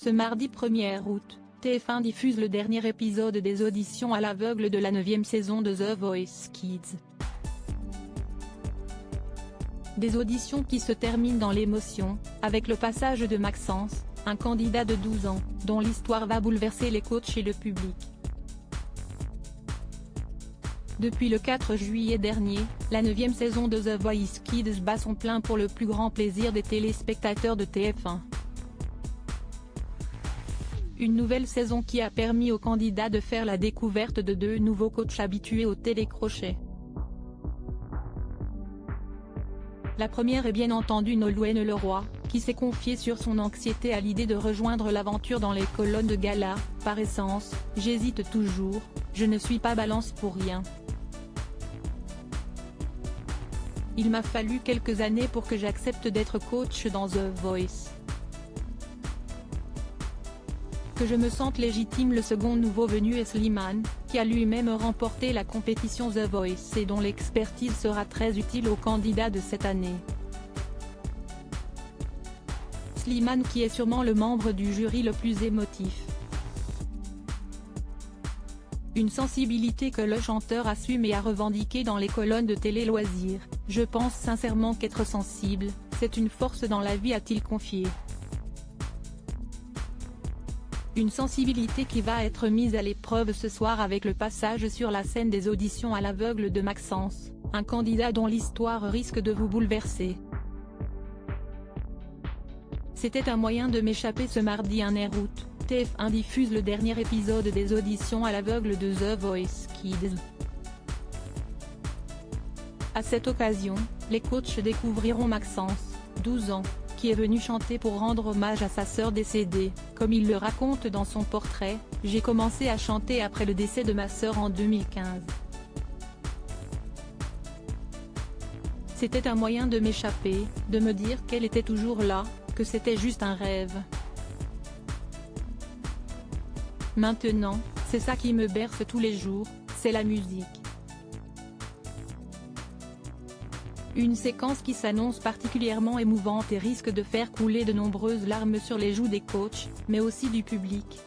Ce mardi 1er août, TF1 diffuse le dernier épisode des auditions à l'aveugle de la 9e saison de The Voice Kids. Des auditions qui se terminent dans l'émotion, avec le passage de Maxence, un candidat de 12 ans, dont l'histoire va bouleverser les coachs et le public. Depuis le 4 juillet dernier, la 9e saison de The Voice Kids bat son plein pour le plus grand plaisir des téléspectateurs de TF1. Une nouvelle saison qui a permis aux candidats de faire la découverte de deux nouveaux coachs habitués au télécrochet. La première est bien entendu Nolwenn Leroy, qui s'est confiée sur son anxiété à l'idée de rejoindre l'aventure dans les colonnes de gala. Par essence, j'hésite toujours, je ne suis pas balance pour rien. Il m'a fallu quelques années pour que j'accepte d'être coach dans The Voice. Que je me sente légitime. Le second nouveau venu est Slimane, qui a lui-même remporté la compétition The Voice et dont l'expertise sera très utile aux candidats de cette année. Slimane qui est sûrement le membre du jury le plus émotif. Une sensibilité que le chanteur assume et a revendiquée dans les colonnes de télé-loisirs. Je pense sincèrement qu'être sensible, c'est une force dans la vie, a-t-il confié. Une sensibilité qui va être mise à l'épreuve ce soir avec le passage sur la scène des auditions à l'aveugle de Maxence, un candidat dont l'histoire risque de vous bouleverser. C'était un moyen de m'échapper. Ce mardi 1 août, TF1 diffuse le dernier épisode des auditions à l'aveugle de The Voice Kids. À cette occasion, les coachs découvriront Maxence, 12 ans, qui est venu chanter pour rendre hommage à sa sœur décédée. Comme il le raconte dans son portrait, « J'ai commencé à chanter après le décès de ma sœur en 2015. C'était un moyen de m'échapper, de me dire qu'elle était toujours là, que c'était juste un rêve. Maintenant, c'est ça qui me berce tous les jours, c'est la musique. » Une séquence qui s'annonce particulièrement émouvante et risque de faire couler de nombreuses larmes sur les joues des coachs, mais aussi du public.